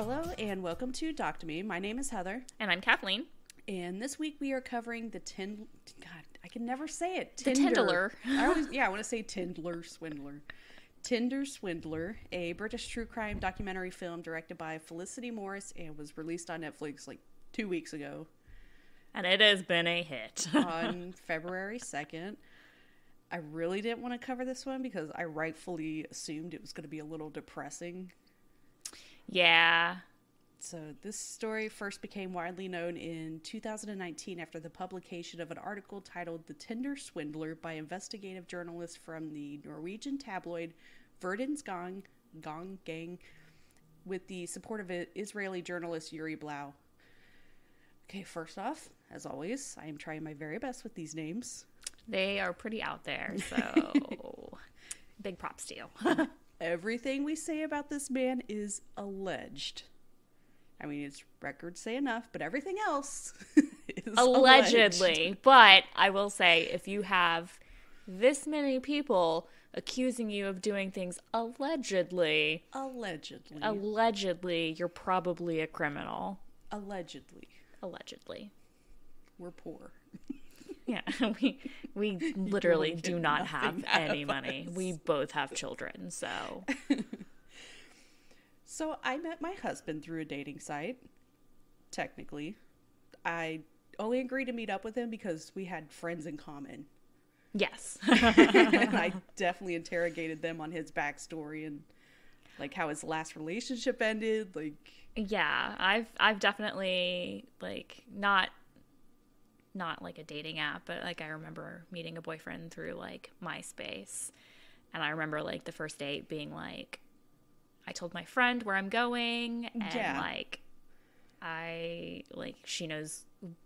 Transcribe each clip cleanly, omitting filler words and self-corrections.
Hello and welcome to Doc to Me. My name is Heather. And I'm Kathleen. And this week we are covering the God, I can never say it. The Tindler. I want to say Tinder Swindler. Tinder Swindler, a British true crime documentary film directed by Felicity Morris and was released on Netflix like 2 weeks ago. And it has been a hit. On February 2nd. I really didn't want to cover this one because I rightfully assumed it was going to be a little depressing. Yeah. So this story first became widely known in 2019 after the publication of an article titled The Tinder Swindler by investigative journalists from the Norwegian tabloid Verdens Gang with the support of Israeli journalist Yuri Blau. Okay, first off, as always, I am trying my very best with these names. They are pretty out there, so big props to you. Everything we say about this man is alleged. I mean, his records say enough, but everything else is allegedly. Alleged. But I will say, if you have this many people accusing you of doing things allegedly, you're probably a criminal. Allegedly. We're poor. Yeah, we literally do not have any money. We both have children, so. So I met my husband through a dating site, technically. I only agreed to meet up with him because we had friends in common. Yes. And I definitely interrogated them on his backstory and like how his last relationship ended. Like, yeah, I've definitely like not like a dating app, but like I remember meeting a boyfriend through like MySpace, and I remember like the first date being like, I told my friend where I'm going, and she knows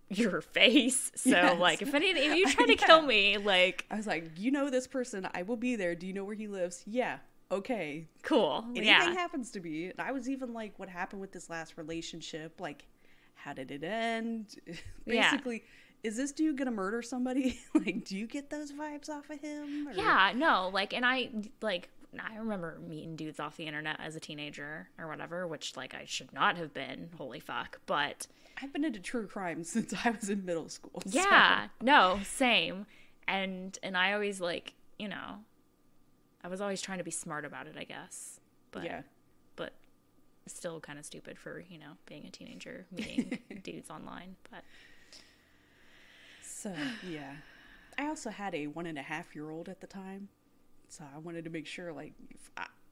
your face, so yes. like if you try to kill me, like I was like, you know this person, I will be there. Do you know where he lives? Yeah. Okay. Cool. Anything happens to me. And I was even like, what happened with this last relationship? Like, how did it end? Basically, is this dude gonna murder somebody? Like, do you get those vibes off of him? Or? Yeah, no, like, and I remember meeting dudes off the internet as a teenager or whatever, which, like, I should not have been, holy fuck, but... I've been into true crime since I was in middle school. Yeah, no, same. And I always, like, you know, I was always trying to be smart about it, I guess. But, yeah. But still kind of stupid for, you know, being a teenager, meeting dudes online, but... So, yeah. I also had a 1.5-year-old at the time. So I wanted to make sure, like,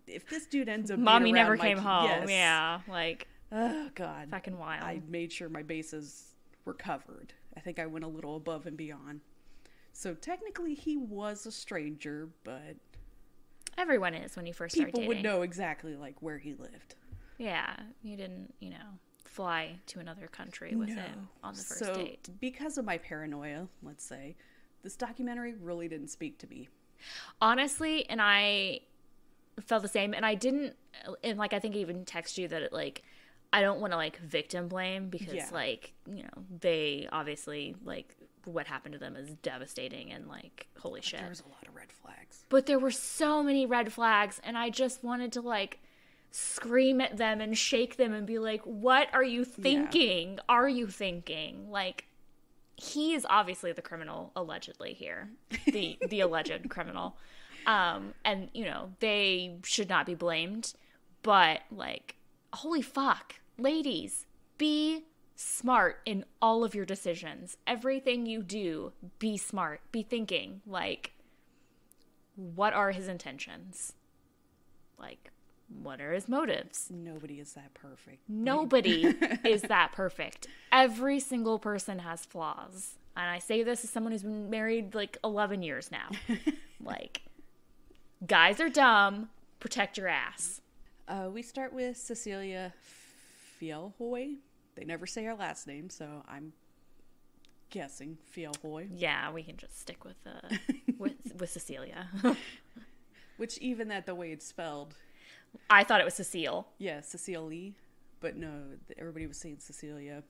if this dude ends up Mommy being never around came home. yes. Yeah, like, oh, God. fucking wild. I made sure my bases were covered. I think I went a little above and beyond. So technically he was a stranger, but... Everyone is when you first start dating. People would know exactly, like, where he lived. Yeah, you didn't, you know, fly to another country with him on the first date. Because of my paranoia, let's say, this documentary really didn't speak to me. Honestly, and I felt the same, and I didn't, and like I think I even text you that it, like, I don't want to like victim blame because like, you know, they obviously like what happened to them is devastating and like holy shit. There was a lot of red flags. But there were so many red flags, and I just wanted to like scream at them and shake them and be like, what are you thinking? Yeah. Are you thinking? Like, he is obviously the criminal, allegedly here. The alleged criminal. And, you know, they should not be blamed. But, like, holy fuck. Ladies, be smart in all of your decisions. Everything you do, be smart. Be thinking, like, what are his intentions? Like, what are his motives? Nobody is that perfect. Nobody is that perfect. Every single person has flaws. And I say this as someone who's been married like 11 years now. Like, guys are dumb. Protect your ass. We start with Cecilia Fjellhoy. They never say her last name, so I'm guessing Fjellhoy. Yeah, we can just stick with with Cecilia. Which even that the way it's spelled. I thought it was Cecile. Yeah, Cecile Lee. But no, everybody was saying Cecilia.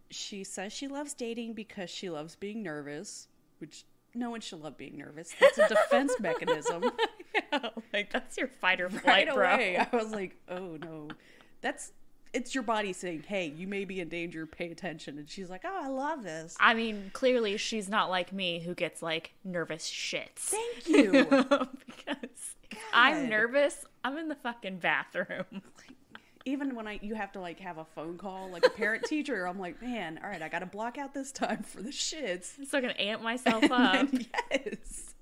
She says she loves dating because she loves being nervous, which no one should love being nervous. That's a defense mechanism. Yeah, like that's your fight or flight, right bro. away. I was like, oh no. That's it's your body saying, hey, you may be in danger, pay attention. And she's like, oh, I love this. I mean, clearly she's not like me who gets like nervous shits. Thank you. Because I'm nervous, I'm in the fucking bathroom. Even when you have to like have a phone call, like a parent teacher, I'm like, man, all right, I got to block out this time for the shits. I'm still going to amp myself up. Yes.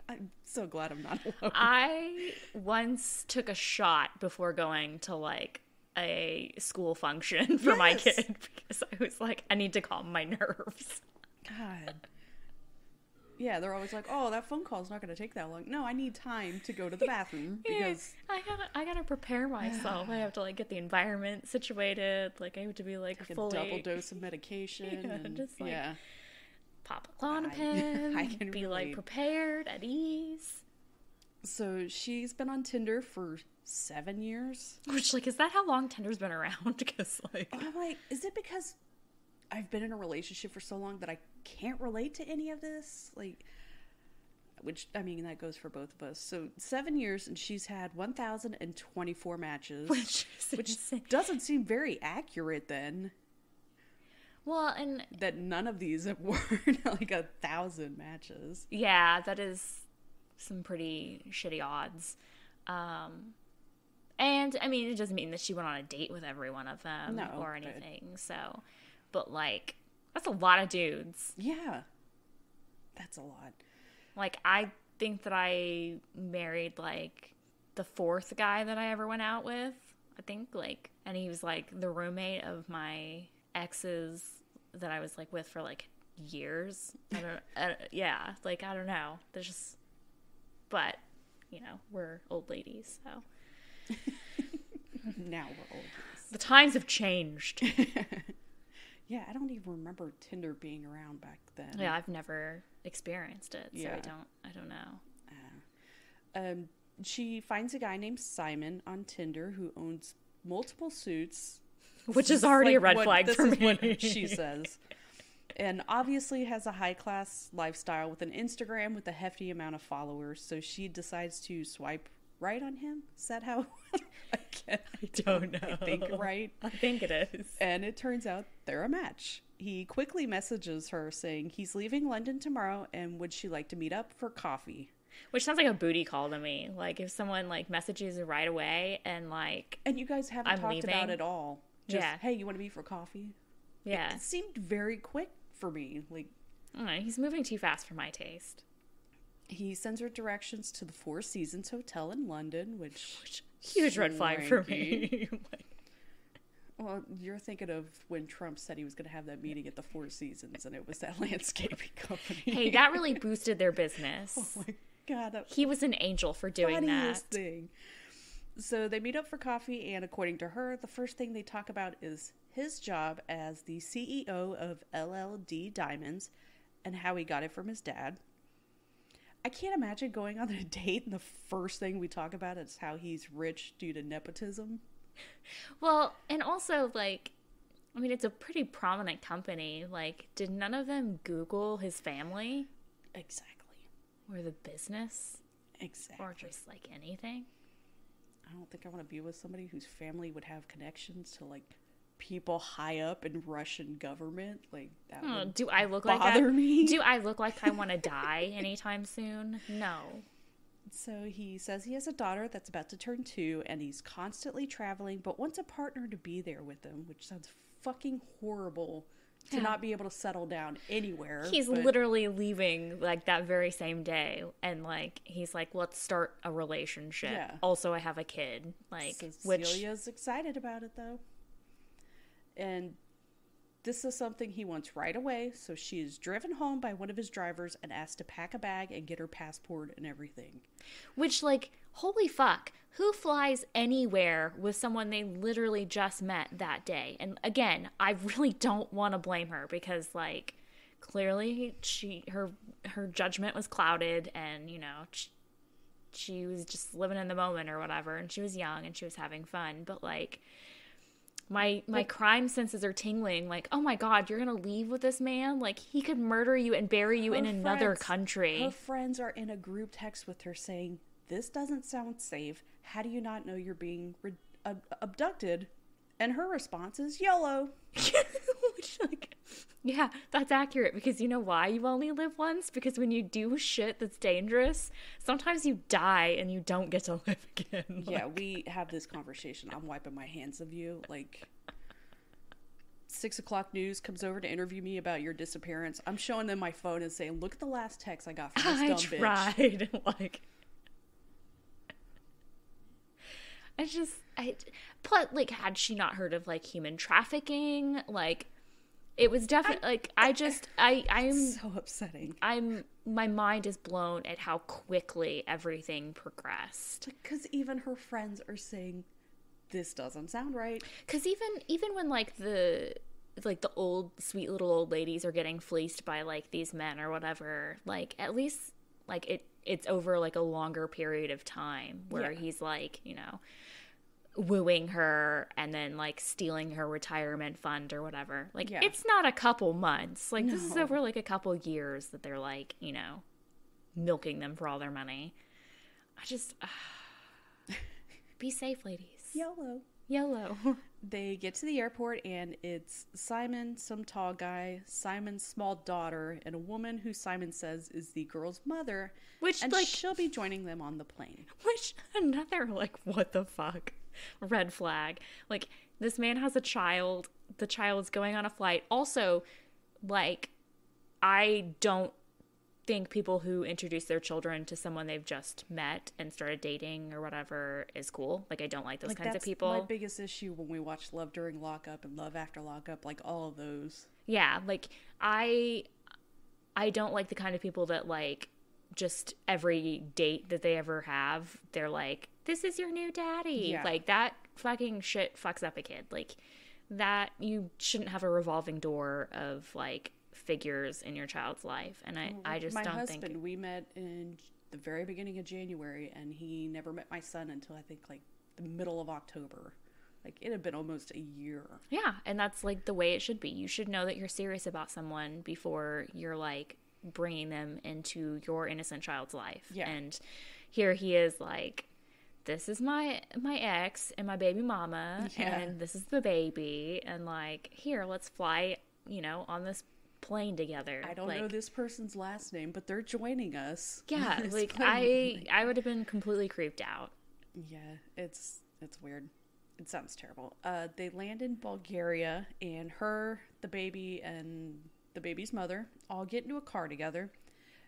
I'm so glad I'm not alone. I once took a shot before going to like a school function for my kid because I was like, I need to calm my nerves. God. Yeah, they're always like, oh, that phone call's not going to take that long. No, I need time to go to the bathroom because I gotta prepare myself. I have to like get the environment situated. Like I have to be like fully a double dose of medication. And, just like pop a Klonopin. I can be like prepared at ease. So she's been on Tinder for 7 years. Which like, is that how long Tinder's been around? Because like, I'm like, is it because I've been in a relationship for so long that I can't relate to any of this? Like, which, I mean, that goes for both of us. So 7 years, and she's had 1,024 matches. Which doesn't seem very accurate then. Well, and... that none of these have were like 1,000 matches. Yeah, that is some pretty shitty odds. And, I mean, it doesn't mean that she went on a date with every one of them or anything, so... But, like, that's a lot of dudes. Yeah. That's a lot. Like, I think that I married, like, the 4th guy that I ever went out with. I think, like, and he was, like, the roommate of my exes that I was, like, with for, like, years. I don't know. There's just, but, you know, we're old ladies, so. Now we're old ladies. The times have changed. Yeah, I don't even remember Tinder being around back then. Yeah, I've never experienced it, so yeah. I don't know. She finds a guy named Simon on Tinder who owns multiple suits. Which is already a red flag for me. This is what she says. And obviously has a high-class lifestyle with an Instagram with a hefty amount of followers. So she decides to swipe right on him. Is that how? I don't know. I think right. I think it is. And it turns out they're a match. He quickly messages her saying he's leaving London tomorrow and would she like to meet up for coffee? Which sounds like a booty call to me. Like if someone like messages you right away and like... And you guys haven't talked about it all. Just, hey, you want to meet for coffee? Yeah. It seemed very quick for me. Like, I don't know, he's moving too fast for my taste. He sends her directions to the Four Seasons Hotel in London, which huge red flag for me. Well, you're thinking of when Trump said he was going to have that meeting at the Four Seasons, and it was that landscaping company. Hey, that really boosted their business. Oh my God. He was an angel for doing that. Thing. So they meet up for coffee, and according to her, the first thing they talk about is his job as the CEO of LLD Diamonds and how he got it from his dad. I can't imagine going on a date and the first thing we talk about is how he's rich due to nepotism. Well, and also, like, I mean, it's a pretty prominent company. Like, did none of them Google his family? Exactly. Or the business? Exactly. Or just, like, anything? I don't think I want to be with somebody whose family would have connections to, like, people high up in Russian government. Like, that would do I look bother me. Do I look like I want to die anytime soon? No. So he says he has a daughter that's about to turn 2, and he's constantly traveling, but wants a partner to be there with him, which sounds fucking horrible to not be able to settle down anywhere. He's literally leaving, like, that very same day, and, like, he's like, let's start a relationship. Yeah. Also, I have a kid. Like, so Celia's excited about it, though. And this is something he wants right away, so she is driven home by one of his drivers and asked to pack a bag and get her passport and everything. Which, like, holy fuck, who flies anywhere with someone they literally just met that day? And again, I really don't want to blame her because, like, clearly her judgment was clouded and, you know, she was just living in the moment or whatever, and she was young and she was having fun, but, like... My crime senses are tingling. Like, oh my God, you're going to leave with this man? Like, he could murder you and bury you in another country. Her friends are in a group text with her saying, this doesn't sound safe. How do you not know you're being abducted And her response is YOLO. Which, like, yeah, that's accurate, because you know why you only live once? Because when you do shit that's dangerous, sometimes you die and you don't get to live again. Yeah, we have this conversation. I'm wiping my hands of you. Like, 6 o'clock news comes over to interview me about your disappearance. I'm showing them my phone and saying, look at the last text I got from this dumb bitch. I tried. Like, but, like, had she not heard of, like, human trafficking? Like, it was definitely, like, I'm so upsetting. My mind is blown at how quickly everything progressed. Because even her friends are saying, this doesn't sound right. Because even when, like, the old, sweet little old ladies are getting fleeced by, like, these men or whatever, like, at least, like, it's over, like, a longer period of time where he's, like, you know, wooing her and then, like, stealing her retirement fund or whatever. Like, it's not a couple months. Like, this is over, like, a couple years that they're, like, you know, milking them for all their money. I just... be safe, ladies. YOLO. They get to the airport, and it's Simon, some tall guy, Simon's small daughter, and a woman who Simon says is the girl's mother. And like, she'll be joining them on the plane. Which, another, like, what the fuck? Red flag. Like, this man has a child. The child's going on a flight. Also, like, I don't think people who introduce their children to someone they've just met and started dating or whatever is cool. Like, I don't like those kinds of people. That's my biggest issue when we watch Love During Lockup and Love After Lockup, like, all of those. Yeah, like, I don't like the kind of people that, like, just every date that they ever have, they're like, this is your new daddy. Yeah. Like, that fucking shit fucks up a kid. Like, that, you shouldn't have a revolving door of, like, figures in your child's life. And I just don't think... My husband, we met in the very beginning of January, and he never met my son until, I think, like, the middle of October. Like, it had been almost a year. Yeah, and that's, like, the way it should be. You should know that you're serious about someone before you're, like, bringing them into your innocent child's life. Yeah. And here he is, like, this is my ex and my baby mama, and this is the baby, and, like, here, let's fly, you know, on this plane together. I don't know this person's last name, but they're joining us. Yeah, like, I would have been completely creeped out. Yeah, it's weird. It sounds terrible. They land in Bulgaria, and the baby, and the baby's mother all get into a car together,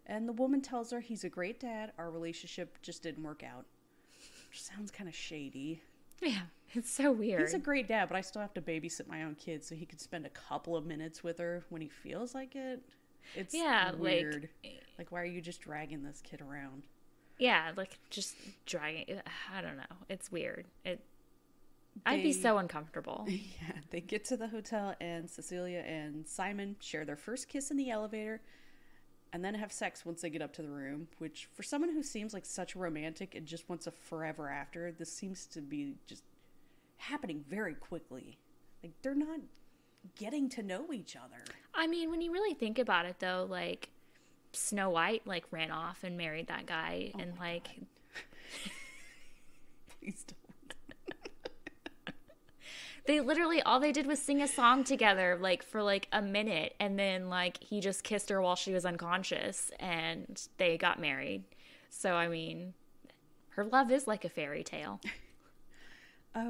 and the woman tells her, he's a great dad, our relationship just didn't work out. Which sounds kind of shady. Yeah, it's so weird. He's a great dad, but I still have to babysit my own kid so he can spend a couple of minutes with her when he feels like it. It's weird. Like, why are you just dragging this kid around? Yeah, like, just dragging... I don't know. It's weird. I'd be so uncomfortable. Yeah, they get to the hotel, and Cecilia and Simon share their first kiss in the elevator, and then have sex once they get up to the room, which, for someone who seems like such a romantic and just wants a forever after, this seems to be just happening very quickly. Like, they're not getting to know each other. I mean, when you really think about it, though, like, Snow White, like, ran off and married that guy, and, like... Please don't. They literally, all they did was sing a song together, like, for, like, a minute, and then, like, he just kissed her while she was unconscious, and they got married. So, I mean, her love is like a fairy tale.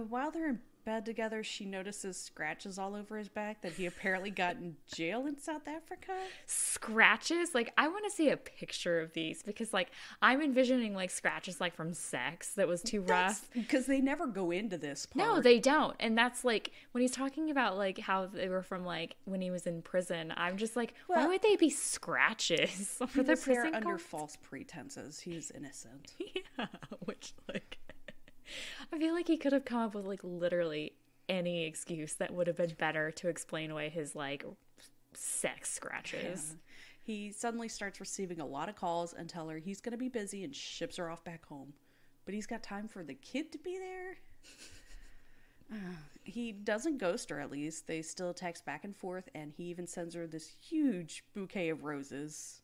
While they're in bed together, she notices scratches all over his back that he apparently got in jail in South Africa. Scratches? Like, I want to see a picture of these, because, like, I'm envisioning, like, scratches, like, from sex that was too rough. Because they never go into this part. No, they don't. And that's, like, when he's talking about, like, how they were from, like, when he was in prison, I'm just like, why would they be scratches? For the prison under false pretenses. He's innocent. Yeah, which, like... I feel like he could have come up with, like, literally any excuse that would have been better to explain away his, like, sex scratches. Yeah. He suddenly starts receiving a lot of calls and tell her he's going to be busy and ships her off back home. But he's got time for the kid to be there? He doesn't ghost her, at least. They still text back and forth, and he even sends her this huge bouquet of roses.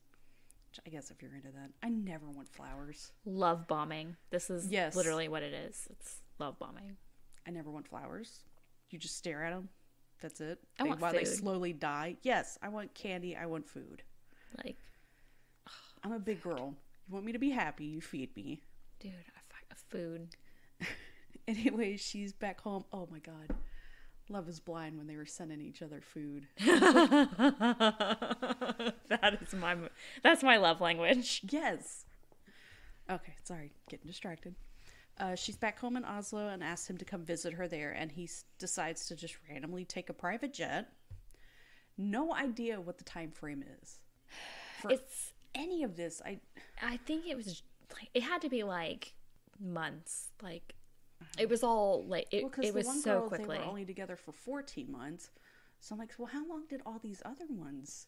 I guess if you're into that. I never want flowers. Love bombing. This is literally what it is. It's love bombing. I never want flowers. You just stare at them. That's it. While they slowly die. Yes, I want candy. I want food. Like, I'm a big girl. You want me to be happy, you feed me. Dude, food. Anyway, she's back home. Oh my God. Love is blind when they were sending each other food. That's my love language. Yes. Okay, sorry. Getting distracted. She's back home in Oslo and asks him to come visit her there, and he decides to just randomly take a private jet. No idea what the time frame is for any of this. I think it was like, it had to be like months. Like, it was all like it was so quickly. They were only together for 14 months. So I'm like, well, how long did all these other ones?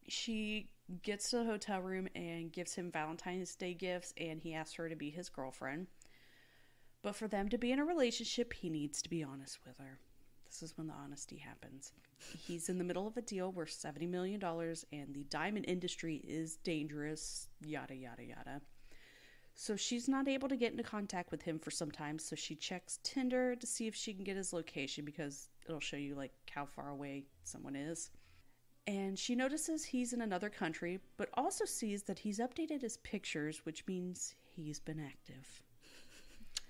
She gets to the hotel room and gives him Valentine's Day gifts, and he asks her to be his girlfriend. But for them to be in a relationship, he needs to be honest with her. This is when the honesty happens. He's in the middle of a deal worth $70 million, and the diamond industry is dangerous, yada, yada, yada. So she's not able to get into contact with him for some time, so she checks Tinder to see if she can get his location, because it'll show you like how far away someone is. And she notices he's in another country, but also sees that he's updated his pictures, which means he's been active.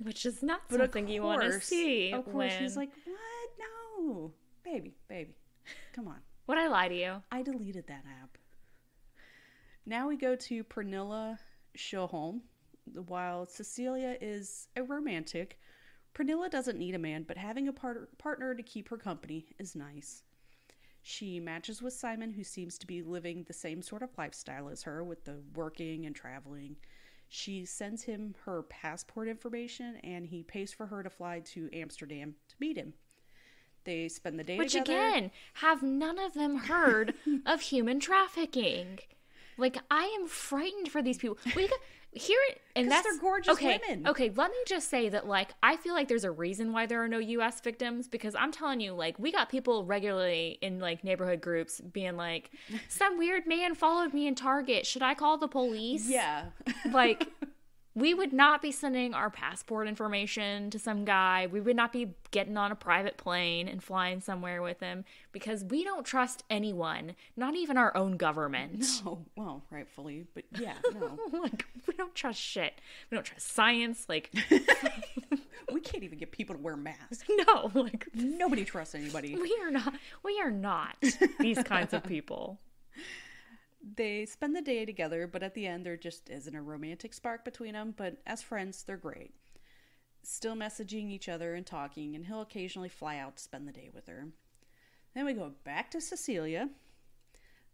Which is not something you want to see. Of course, he's like, what? No. Baby. Come on. Would I lie to you? I deleted that app. Now we go to Pernilla Sjöholm. While Cecilia is a romantic, Pernilla doesn't need a man, but having a partner to keep her company is nice. She matches with Simon, who seems to be living the same sort of lifestyle as her, with the working and traveling. She sends him her passport information, and he pays for her to fly to Amsterdam to meet him. They spend the day together. Which, again, have none of them heard of human trafficking. Like, I am frightened for these people. And that's they're gorgeous women. Okay, let me just say that, like, I feel like there's a reason why there are no U.S. victims, because I'm telling you, like, we got people regularly in, like, neighborhood groups being like, some weird man followed me in Target. Should I call the police? Yeah. Like, we would not be sending our passport information to some guy. We would not be getting on a private plane and flying somewhere with him, because we don't trust anyone, not even our own government. No, well, rightfully, but yeah, no. Like, we don't trust shit. We don't trust science. Like, we can't even get people to wear masks. No, like, nobody trusts anybody. We are not these kinds of people. They spend the day together, but at the end, there just isn't a romantic spark between them. But as friends, they're great. Still messaging each other and talking, and he'll occasionally fly out to spend the day with her. Then we go back to Cecilia.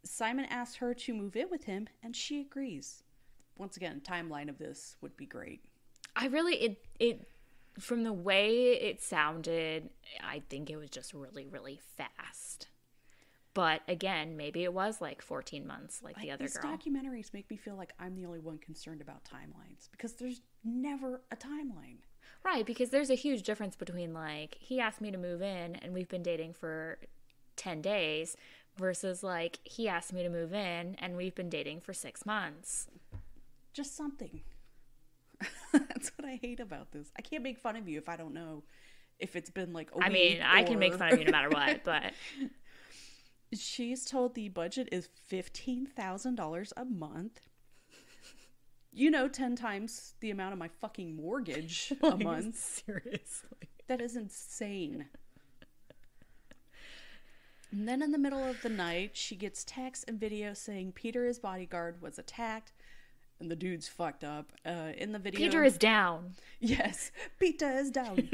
Simon asks her to move in with him, and she agrees. Once again, timeline of this would be great. I really, it from the way it sounded, I think it was just really, really fast. But again, maybe it was like 14 months like the other girl. These documentaries make me feel like I'm the only one concerned about timelines, because there's never a timeline. Right, because there's a huge difference between, like, he asked me to move in and we've been dating for 10 days versus, like, he asked me to move in and we've been dating for 6 months. Just something. That's what I hate about this. I can't make fun of you if I don't know if it's been like a week. I mean, I can make fun of you no matter what, but... She's told the budget is $15,000 a month. 10 times the amount of my fucking mortgage a month. Seriously. That is insane. And then in the middle of the night, she gets texts and videos saying Peter, his bodyguard, was attacked. And the dude's fucked up. In the video... Peter is down. Yes. Peter is down.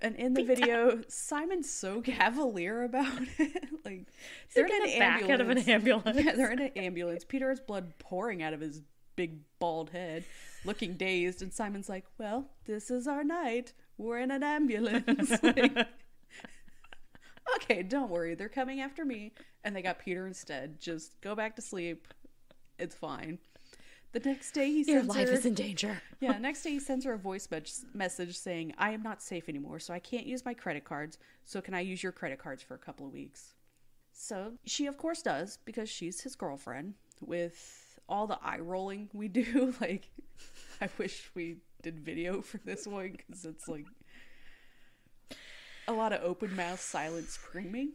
And in the video, Simon's so cavalier about it. Like, they're in an ambulance. Back out of an ambulance. Yeah, they're in an ambulance. Peter has blood pouring out of his big bald head, looking dazed. And Simon's like, well, this is our night. We're in an ambulance. Like, okay, don't worry. They're coming after me. And they got Peter instead. Just go back to sleep. It's fine. The next day he sends Your life is in danger. Yeah, next day he sends her a voice message saying, I am not safe anymore, so I can't use my credit cards, so can I use your credit cards for a couple of weeks? So she, of course, does, because she's his girlfriend, with all the eye rolling we do. Like, I wish we did video for this one because it's like a lot of open mouth, silent screaming.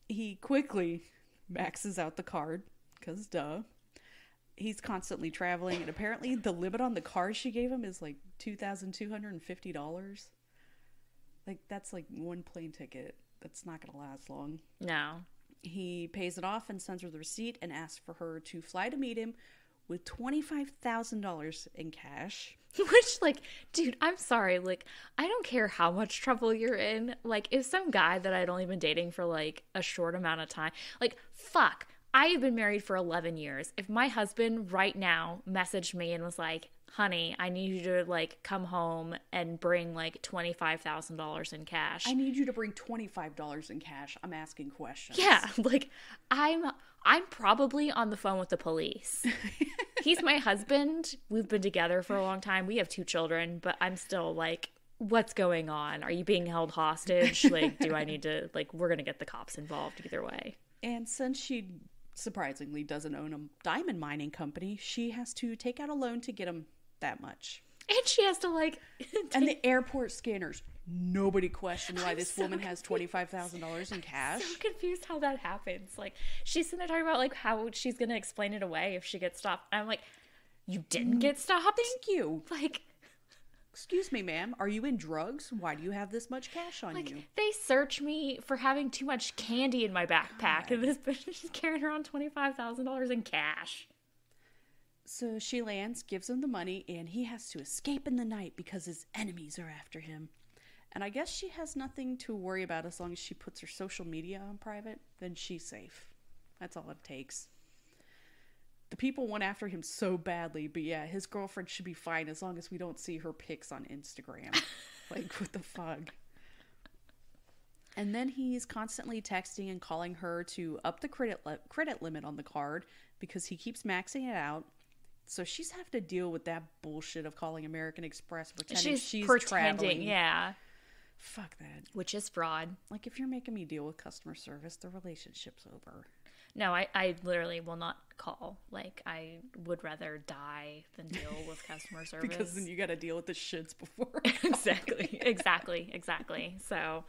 He quickly maxes out the card because duh. He's constantly traveling, and apparently the limit on the card she gave him is like $2,250. Like, that's like one plane ticket. That's not gonna last long. No. He pays it off and sends her the receipt and asks for her to fly to meet him with $25,000 in cash. Which, like, dude, I'm sorry. Like, I don't care how much trouble you're in. Like, if some guy that I'd only been dating for, like, a short amount of time, like, fuck. I have been married for 11 years. If my husband right now messaged me and was like, honey, I need you to, like, come home and bring, like, $25,000 in cash. I need you to bring $25 in cash. I'm asking questions. Yeah, like, I'm probably on the phone with the police. He's my husband. We've been together for a long time. We have 2 children, but I'm still like, what's going on? Are you being held hostage? Like, do I need to, like, we're going to get the cops involved either way. And since she surprisingly doesn't own a diamond mining company, she has to take out a loan to get him that much. And she has to, like... And the airport scanners, nobody questioned why this woman has $25,000 in cash. I'm so confused how that happens. Like, she's sitting there talking about, like, how she's going to explain it away if she gets stopped. And I'm like, you didn't get stopped? Thank you. Like... Excuse me, ma'am. Are you in drugs? Why do you have this much cash on you? They search me for having too much candy in my backpack, and this bitch is carrying around $25,000 in cash. So she lands, gives him the money, and he has to escape in the night because his enemies are after him. And I guess she has nothing to worry about as long as she puts her social media on private, then she's safe. That's all it takes. The people went after him so badly, but yeah, his girlfriend should be fine as long as we don't see her pics on Instagram. Like, what the fuck? And then he's constantly texting and calling her to up the credit limit on the card because he keeps maxing it out. So she's having to deal with that bullshit of calling American Express, pretending she's traveling. Yeah. Fuck that. Which is fraud. Like, if you're making me deal with customer service, the relationship's over. No, I literally will not call. Like, I would rather die than deal with customer service. Because then you got to deal with the shits before. Exactly. So.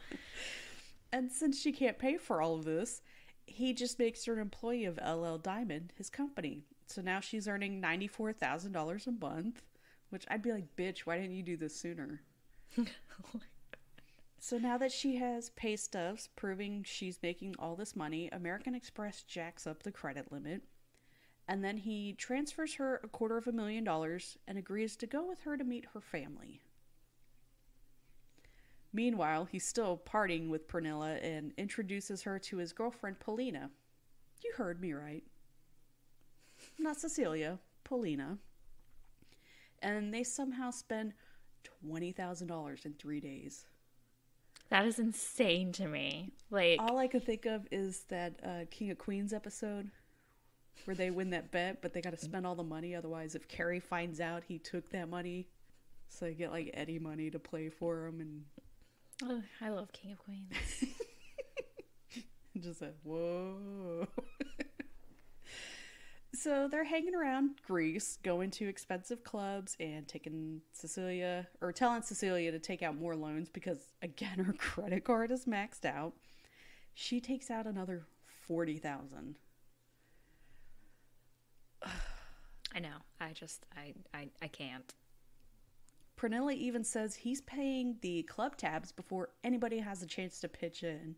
And since she can't pay for all of this, he just makes her an employee of LL Diamond, his company. So now she's earning $94,000 a month, which I'd be like, bitch, why didn't you do this sooner? So now that she has pay stubs proving she's making all this money, American Express jacks up the credit limit. And then he transfers her $250,000 and agrees to go with her to meet her family. Meanwhile, he's still partying with Pernilla and introduces her to his girlfriend, Paulina. You heard me right. Not Cecilia, Paulina. And they somehow spend $20,000 in 3 days. That is insane to me. Like, all I could think of is that King of Queens episode where they win that bet, but they got to spend all the money. Otherwise, if Carrie finds out he took that money, so they get like Eddie money to play for him. And oh, I love King of Queens. Just like, whoa. So they're hanging around Greece, going to expensive clubs and telling Cecilia to take out more loans because, again, her credit card is maxed out. She takes out another $40,000. I know. I can't. Pernilla even says he's paying the club tabs before anybody has a chance to pitch in.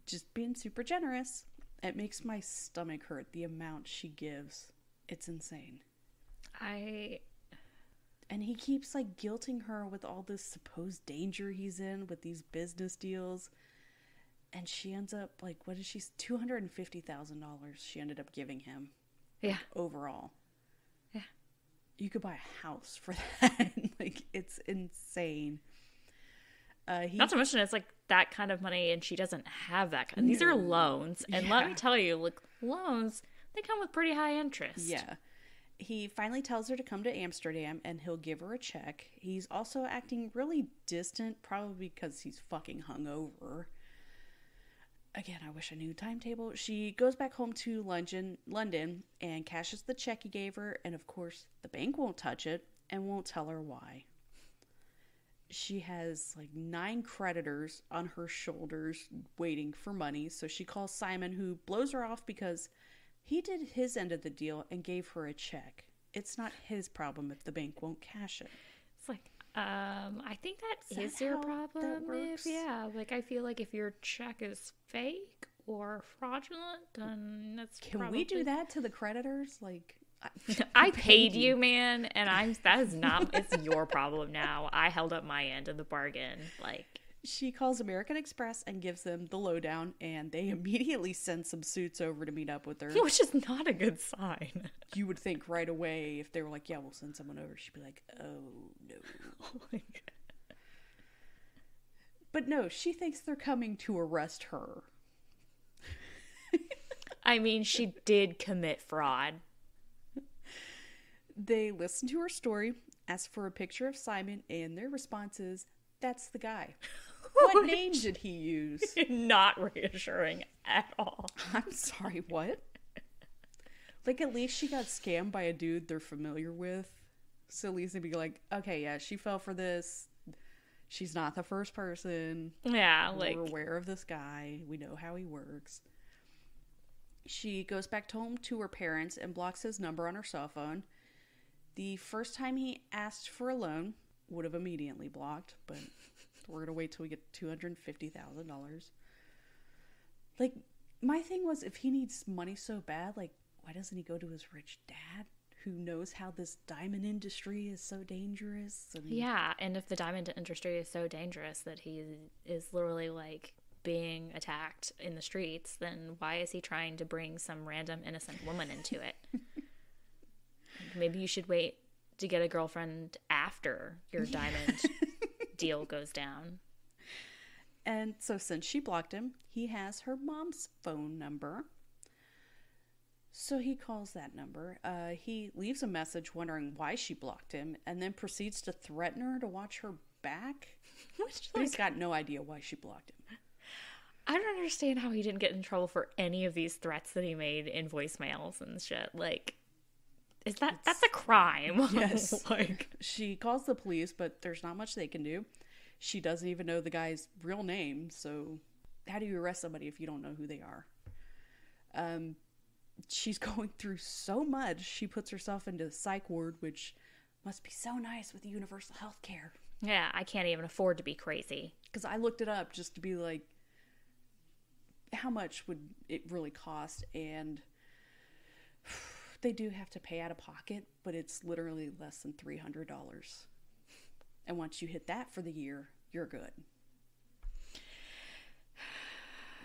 Just being super generous. It makes my stomach hurt, the amount she gives. It's insane. And he keeps, like, guilting her with all this supposed danger he's in with these business deals. And she ends up, like, what is she? $250,000 she ended up giving him. Yeah. Overall. Yeah. You could buy a house for that. Like, it's insane. Not to mention it's like that kind of money and she doesn't have that kind. These are loans. And let me tell you, like, loans, they come with pretty high interest. Yeah. He finally tells her to come to Amsterdam and he'll give her a check. He's also acting really distant, probably because he's fucking hungover. again, I wish I knew timetable. She goes back home to London and cashes the check he gave her. And of course, the bank won't touch it and won't tell her why. She has like 9 creditors on her shoulders waiting for money. So she calls Simon, who blows her off because he did his end of the deal and gave her a check. It's not his problem if the bank won't cash it. It's like, I think that is your problem. Like I feel like if your check is fake or fraudulent, then that's Can we do that to the creditors? Like, I paid you, man, and it's your problem now. I held up my end of the bargain. Like, she calls American Express and gives them the lowdown, and they immediately send some suits over to meet up with her. Which is not a good sign. You would think right away if they were like, yeah, we'll send someone over. She'd be like, oh, no. Oh my God. But no, she thinks they're coming to arrest her. I mean, she did commit fraud. They listen to her story, ask for a picture of Simon, and their response is, that's the guy. What name did he use? Not reassuring at all. I'm sorry, what? Like, at least she got scammed by a dude they're familiar with. So at least they'd be like, okay, yeah, she fell for this. She's not the first person. Yeah, like... We're aware of this guy. We know how he works. She goes back home to her parents and blocks his number on her cell phone. The first time he asked for a loan, would have immediately blocked, but we're going to wait till we get $250,000. Like, my thing was, if he needs money so bad, like, why doesn't he go to his rich dad who knows how this diamond industry is so dangerous? Yeah, and if the diamond industry is so dangerous that he is literally, like, being attacked in the streets, then why is he trying to bring some random innocent woman into it? Maybe you should wait to get a girlfriend after your diamond deal goes down. And so since she blocked him, he has her mom's phone number. So he calls that number. He leaves a message wondering why she blocked him and then proceeds to threaten her to watch her back. But he's got no idea why she blocked him. I don't understand how he didn't get in trouble for any of these threats that he made in voicemails and shit. Like, that's a crime. Yes. Like, she calls the police, but there's not much they can do. She doesn't even know the guy's real name, so how do you arrest somebody if you don't know who they are? She's going through so much. She puts herself into the psych ward, which must be so nice with universal health care. Yeah, I can't even afford to be crazy. Because I looked it up just to be like, how much would it really cost? And they do have to pay out of pocket, but it's literally less than $300. And once you hit that for the year, you're good.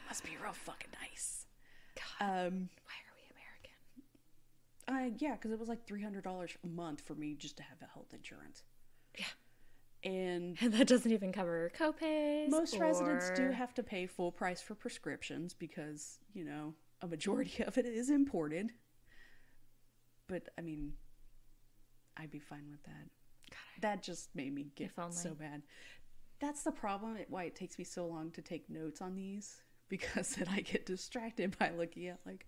Must be real fucking nice. God, why are we American? Yeah, because it was like $300 a month for me just to have a health insurance. Yeah. And that doesn't even cover copays. Most residents do have to pay full price for prescriptions because, you know, a majority of it is imported. But, I mean, I'd be fine with that. God, that just made me get so bad. That's the problem, why it takes me so long to take notes on these. Because then I get distracted by looking at, like,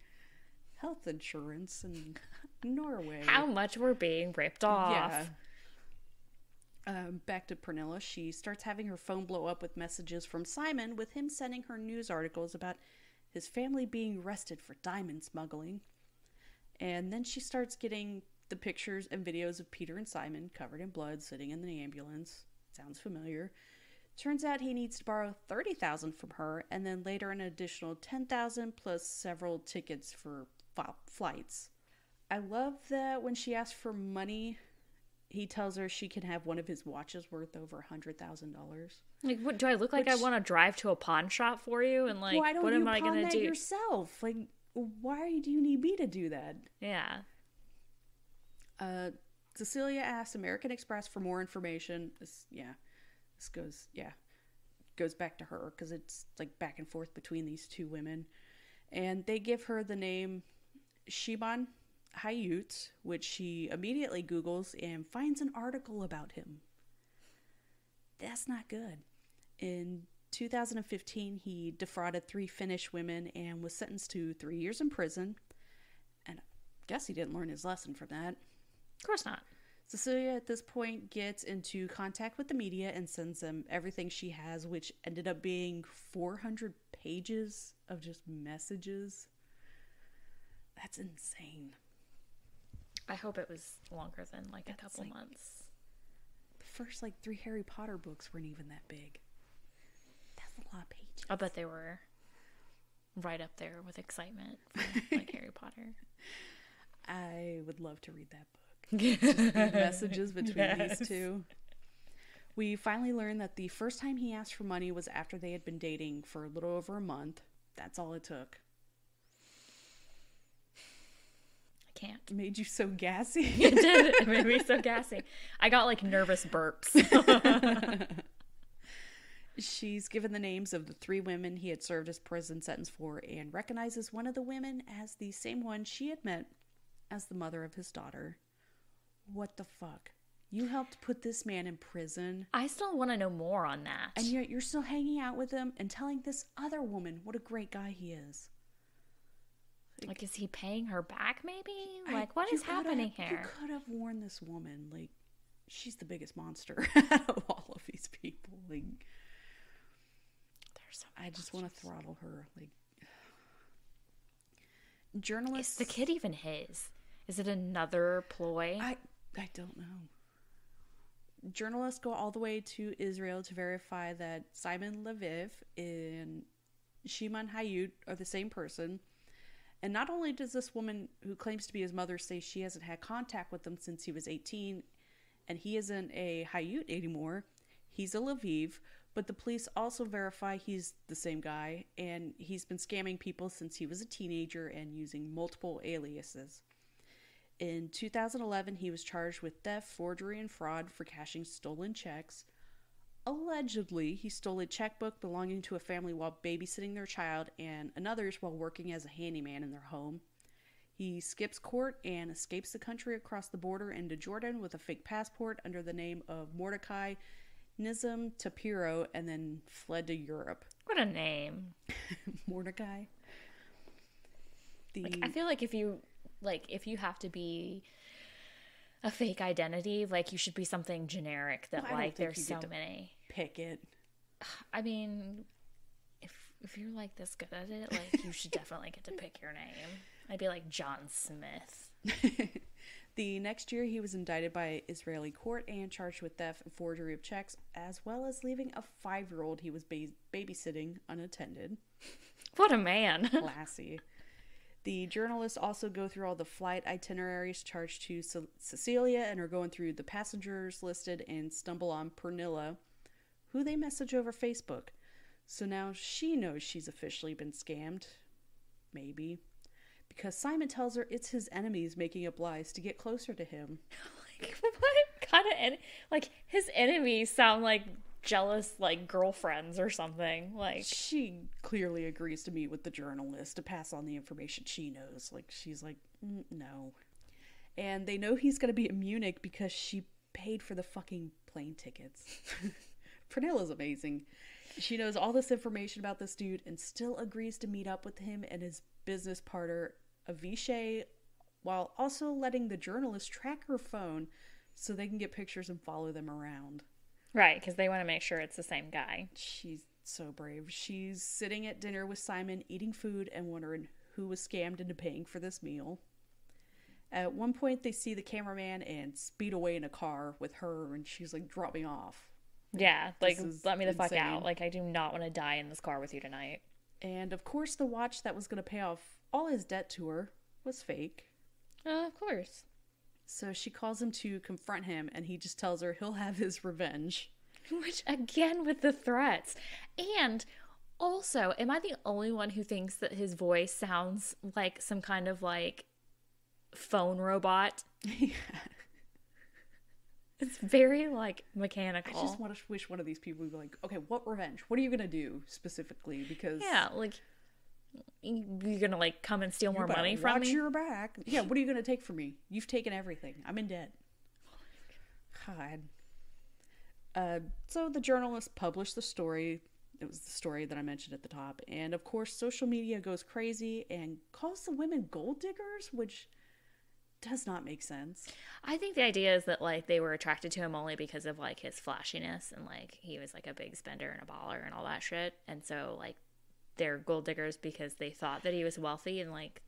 health insurance in Norway. How much we're being ripped off. Yeah. Back to Pernilla. She starts having her phone blow up with messages from Simon, with him sending her news articles about his family being arrested for diamond smuggling. And then she starts getting the pictures and videos of Peter and Simon covered in blood sitting in the ambulance. Sounds familiar. Turns out he needs to borrow $30,000 from her, and then later an additional $10,000 plus several tickets for flights. I love that when she asks for money, he tells her she can have one of his watches worth over $100,000. Like, what do I look like? I want to drive to a pawn shop for you, and like, why don't what you am I pawn gonna that do yourself? Like, why do you need me to do that? Yeah. Cecilia asks American Express for more information. This goes back to her because it's like back and forth between these two women, and they give her the name Shimon Hayut, which she immediately Googles and finds an article about him. That's not good. In 2015, he defrauded 3 Finnish women and was sentenced to 3 years in prison. And I guess he didn't learn his lesson from that. Of course not. Cecilia at this point gets into contact with the media and sends them everything she has, which ended up being 400 pages of just messages. That's insane. I hope it was longer than like a couple months. The first like 3 Harry Potter books weren't even that big. That's a lot of pages. I bet they were right up there with excitement for like Harry Potter. I would love to read that book. Just the messages between these two. We finally learned that the first time he asked for money was after they had been dating for a little over a month. That's all it took. I can't. It made you so gassy. It did. It made me so gassy. I got like nervous burps. She's given the names of the 3 women he had served his prison sentence for and recognizes one of the women as the same one she had met as the mother of his daughter. What the fuck? You helped put this man in prison. I still want to know more on that. And yet you're still hanging out with him and telling this other woman what a great guy he is. Like, is he paying her back maybe? Like, what is happening here? You could have warned this woman. Like, she's the biggest monster out of all of these people. Like, there's so I just want to throttle her. Like, journalists. Is the kid even his? Is it another ploy? I don't know. Journalists go all the way to Israel to verify that Simon Lviv and Shimon Hayut are the same person. And not only does this woman who claims to be his mother say she hasn't had contact with him since he was 18, and he isn't a Hayut anymore, he's a Lviv, but the police also verify he's the same guy, and he's been scamming people since he was a teenager and using multiple aliases. In 2011, he was charged with theft, forgery, and fraud for cashing stolen checks. Allegedly, he stole a checkbook belonging to a family while babysitting their child and another's while working as a handyman in their home. He skips court and escapes the country across the border into Jordan with a fake passport under the name of Mordecai Nizam Tapiro and then fled to Europe. What a name. Mordecai. I feel like if you have to be a fake identity, like you should be something generic that like there's so many. Pick it. I mean, if you're like this good at it, like you should definitely get to pick your name. I'd be like John Smith. The next year, he was indicted by Israeli court and charged with theft and forgery of checks, as well as leaving a 5-year-old he was babysitting unattended. What a man. Classy. The journalists also go through all the flight itineraries charged to Cecilia and are going through the passengers listed and stumble on Pernilla, who they message over Facebook. So now she knows she's officially been scammed. Maybe. Because Simon tells her it's his enemies making up lies to get closer to him. Like, what kind of... Like, his enemies sound like jealous, like, girlfriends or something. Like, she clearly agrees to meet with the journalist to pass on the information she knows. Like, she's like, no. And they know he's going to be in Munich because she paid for the fucking plane tickets. Pernilla's amazing. She knows all this information about this dude and still agrees to meet up with him and his business partner, Avishai, while also letting the journalist track her phone so they can get pictures and follow them around. Right, because they want to make sure it's the same guy. She's so brave. She's sitting at dinner with Simon, eating food and wondering who was scammed into paying for this meal. At one point, they see the cameraman and speed away in a car with her, and she's like, drop me off. Yeah, like, let me the fuck insane. out. Like, I do not want to die in this car with you tonight. And, of course, the watch that was going to pay off all his debt to her was fake. Of course. So she calls him to confront him, and he just tells her he'll have his revenge. Which, again, with the threats. And also, am I the only one who thinks that his voice sounds like some kind of, like, phone robot? Yeah. It's very, like, mechanical. I just want to wish one of these people would be like, okay, what revenge? What are you going to do specifically? Because... Yeah, like, you're going to, like, come and steal more money from me? Watch your back. Yeah, what are you going to take from me? You've taken everything. I'm in debt. God. So the journalist published the story. It was the story that I mentioned at the top. And of course, social media goes crazy and calls the women gold diggers, which does not make sense. I think the idea is that, like, they were attracted to him only because of, like, his flashiness and, like, he was, like, a big spender and a baller and all that shit. And so, like, they're gold diggers because they thought that he was wealthy and, like...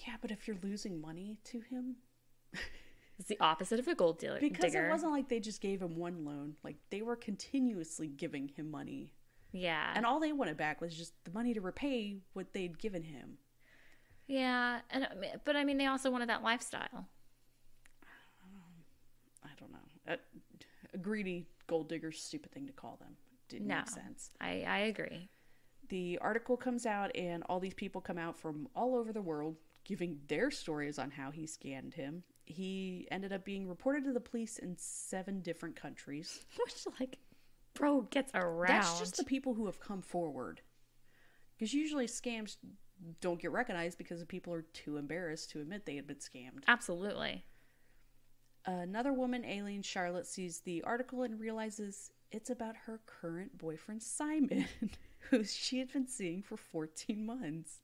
Yeah, but if you're losing money to him... It's the opposite of a gold digger. Because it wasn't like they just gave him one loan. Like, they were continuously giving him money. Yeah. And all they wanted back was just the money to repay what they'd given him. Yeah, but I mean, they also wanted that lifestyle. I don't know. A greedy gold digger's stupid thing to call them. Didn't make sense. I agree. The article comes out, and all these people come out from all over the world giving their stories on how he scammed him. He ended up being reported to the police in 7 different countries. Which, like, bro gets around. That's just the people who have come forward. Because usually scams don't get recognized because the people are too embarrassed to admit they had been scammed. Absolutely. Another woman, Aileen Charlotte, sees the article and realizes it's about her current boyfriend, Simon, who she had been seeing for 14 months.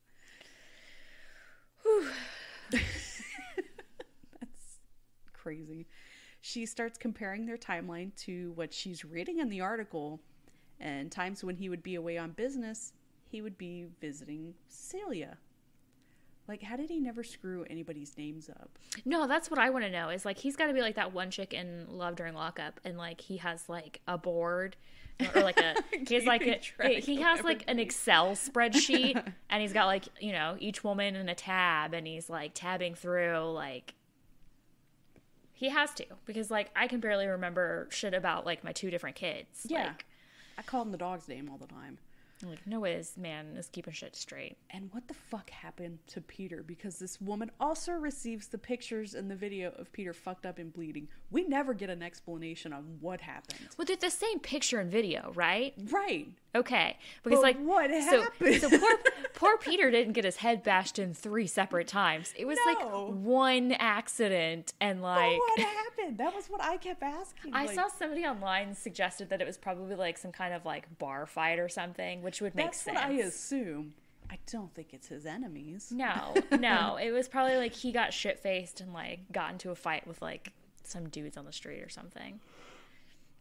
That's crazy. She starts comparing their timeline to what she's reading in the article, and times when he would be away on business, he would be visiting Celia. Like, how did he never screw anybody's names up? No, that's what I want to know. Is, like, he's got to be like that one chick in Love During Lockup, and, like, he has, like, a board, or like a he has like an Excel spreadsheet, and he's got, like, you know, each woman in a tab, and he's, like, tabbing through, like, he has to, because, like, I can barely remember shit about, like, my 2 different kids. Yeah, like, I call him the dog's name all the time. Like, no way this man is keeping shit straight. And what the fuck happened to Peter? Because this woman also receives the pictures and the video of Peter fucked up and bleeding. We never get an explanation on what happened. Well, they're the same picture and video, right? Right. Okay. Because, like, what happened? So poor Peter didn't get his head bashed in 3 separate times. It was, like, one accident, and, like... But what happened? That was what I kept asking. I saw somebody online suggested that it was probably, like, some kind of, like, bar fight or something, which would make sense. That's what I assume. I don't think it's his enemies. No. It was probably, like, he got shit-faced and, like, got into a fight with, like, some dudes on the street or something.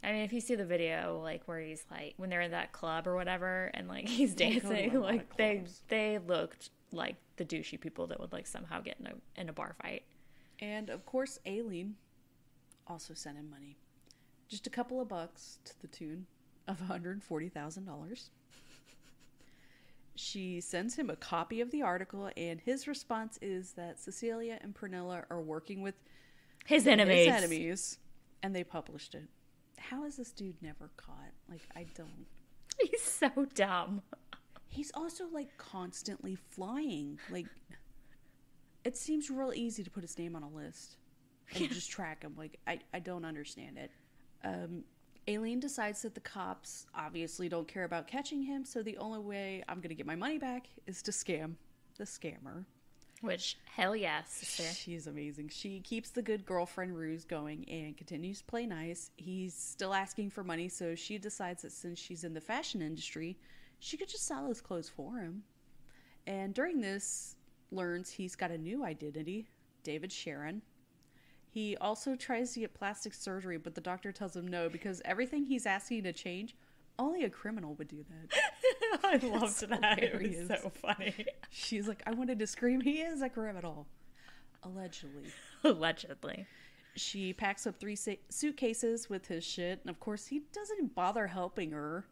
I mean, if you see the video, like, where he's, like, when they're in that club or whatever, and, like, he's dancing, like, they looked like the douchey people that would, like, somehow get in a bar fight. And, of course, Aileen also sent him money. Just a couple of bucks to the tune of $140,000. She sends him a copy of the article, and his response is that Cecilia and Pernilla are working with his enemies, and they published it. How is this dude never caught? Like, I don't. He's so dumb. He's also, like, constantly flying. Like, it seems real easy to put his name on a list and just track him. Like, I don't understand it. Aileen decides that the cops obviously don't care about catching him, so the only way I'm going to get my money back is to scam the scammer. Which, hell yes, sister. She's amazing. She keeps the good girlfriend ruse going and continues to play nice. He's still asking for money, so she decides that since she's in the fashion industry, she could just sell his clothes for him. And during this, learns he's got a new identity, David Sharon. He also tries to get plastic surgery, but the doctor tells him no because everything he's asking to change, only a criminal would do that. I loved that. Hilarious. It was so funny. She's like, I wanted to scream, he is a criminal. Allegedly. She packs up 3 suitcases with his shit, and of course he doesn't bother helping her.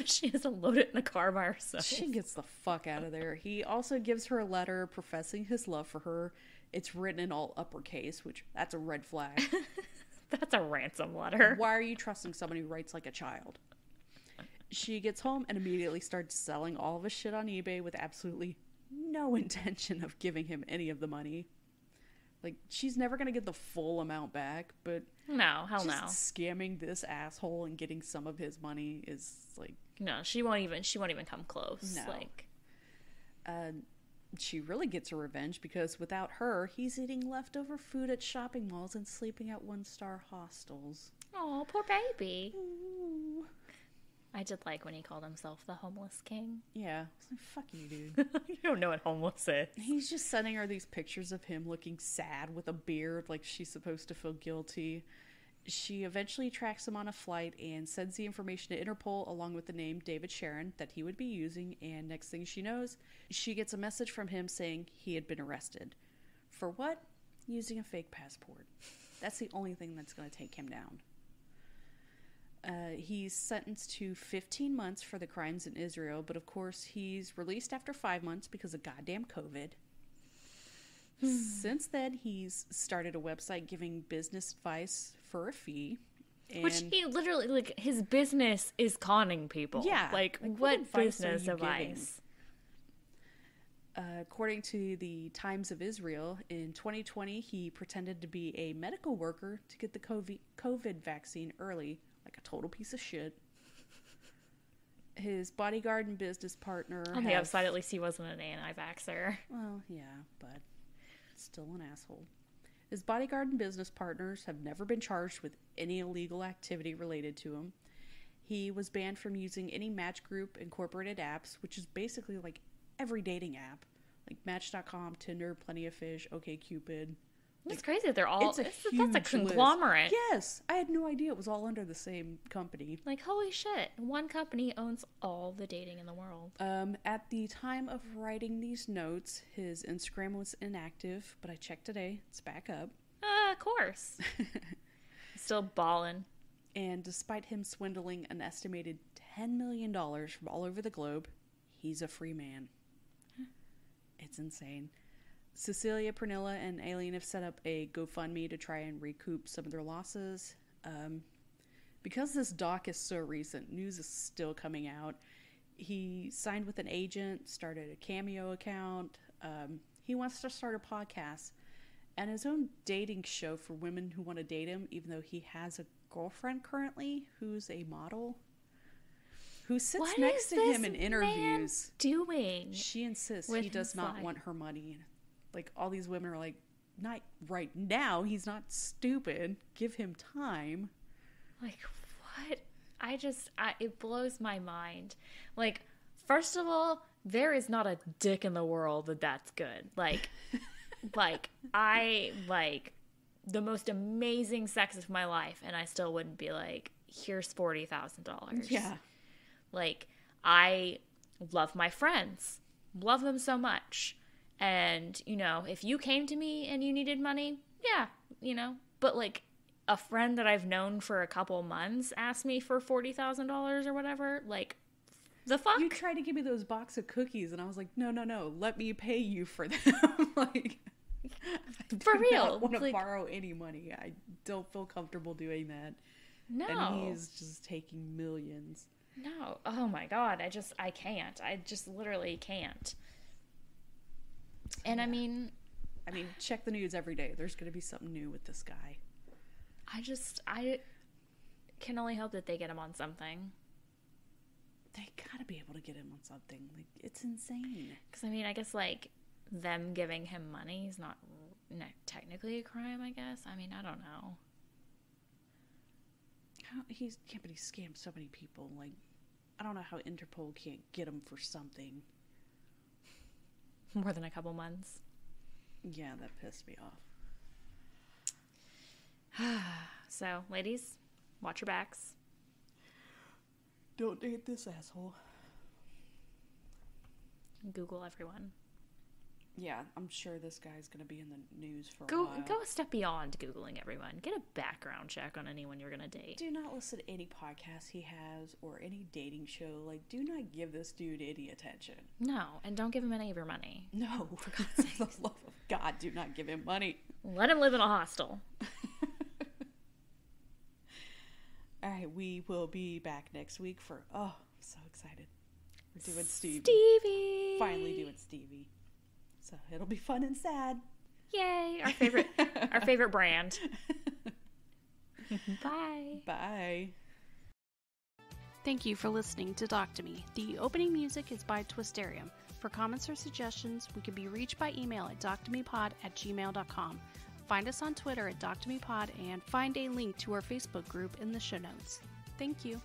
She has to load it in the car by herself. She gets the fuck out of there. He also gives her a letter professing his love for her. It's written in all uppercase, which that's a red flag. That's a ransom letter. Why are you trusting somebody who writes like a child? She gets home and immediately starts selling all of his shit on eBay with absolutely no intention of giving him any of the money. Like, she's never going to get the full amount back, but... No, hell no. Scamming this asshole and getting some of his money is, like... No, she won't even come close. No. Like... She really gets her revenge because without her, he's eating leftover food at shopping malls and sleeping at 1-star hostels. Oh, poor baby. Ooh. I did like when he called himself the homeless king. Yeah. I was like, fuck you, dude. You don't know what homeless is. He's just sending her these pictures of him looking sad with a beard, like she's supposed to feel guilty. She eventually tracks him on a flight and sends the information to Interpol along with the name David Sharon that he would be using, and next thing she knows, she gets a message from him saying he had been arrested. For what? Using a fake passport. That's the only thing that's going to take him down. He's sentenced to 15 months for the crimes in Israel, but of course he's released after 5 months because of goddamn COVID. Since then, he's started a website giving business advice for a fee. Which he literally, like, his business is conning people. Yeah. Like what business advice? According to the Times of Israel, in 2020, he pretended to be a medical worker to get the COVID vaccine early, like a total piece of shit. His bodyguard and business partner... On the upside, at least he wasn't an anti-vaxxer. Well, yeah, but still an asshole. His bodyguard and business partners have never been charged with any illegal activity related to him. He was banned from using any Match Group incorporated apps, which is basically like every dating app, like Match.com, Tinder, Plenty of Fish, OkCupid. It's crazy. They're all... That's a conglomerate. List. Yes. I had no idea it was all under the same company. Like, holy shit. One company owns all the dating in the world. At the time of writing these notes, his Instagram was inactive, but I checked today. It's back up. Of course. Still ballin'. And despite him swindling an estimated $10 million from all over the globe, he's a free man. It's insane. Cecilia, Pernilla, and Aileen have set up a GoFundMe to try and recoup some of their losses. Because this doc is so recent, news is still coming out. He signed with an agent, started a Cameo account. He wants to start a podcast and his own dating show for women who want to date him, even though he has a girlfriend currently who's a model who sits next to him in interviews. Doing? She insists he does not want her money. Like, all these women are like, not right now. He's not stupid. Give him time. Like, what? It blows my mind. Like, first of all, there is not a dick in the world that's good. Like, I the most amazing sex of my life, and I still wouldn't be like, here's $40,000. Yeah. Like, I love my friends. Love them so much. And, you know, if you came to me and you needed money, yeah, you know. But, like, a friend that I've known for a couple months asked me for $40,000 or whatever, like, the fuck? You tried to give me those box of cookies, and I was like, no, let me pay you for them. Like, for real. I don't want to borrow any money. I don't feel comfortable doing that. No. And he's just taking millions. No. Oh, my God. I can't. I just literally can't. And yeah. I mean, check the news every day. There's going to be something new with this guy. I can only hope that they get him on something. They got to be able to get him on something. Like, it's insane. Because, I guess, like, them giving him money is not technically a crime, I guess. I don't know. He scammed so many people. Like, I don't know how Interpol can't get him for something. More than a couple months. Yeah, that pissed me off. So, ladies, watch your backs. Don't date this asshole. Google everyone. Yeah, I'm sure this guy's going to be in the news for a while. Go a step beyond Googling everyone. Get a background check on anyone you're going to date. Do not listen to any podcast he has or any dating show. Like, do not give this dude any attention. No, and don't give him any of your money. No, for God's sake. For the love of God, do not give him money. Let him live in a hostel. All right, we will be back next week for, I'm so excited. We're doing Stevie. Finally doing Stevie. So it'll be fun and sad. Yay! Our favorite brand. Bye. Bye. Thank you for listening to Doc to Me. The opening music is by Twisterium. For comments or suggestions, we can be reached by email at doctomepod@gmail.com. Find us on Twitter at doctomepod and find a link to our Facebook group in the show notes. Thank you.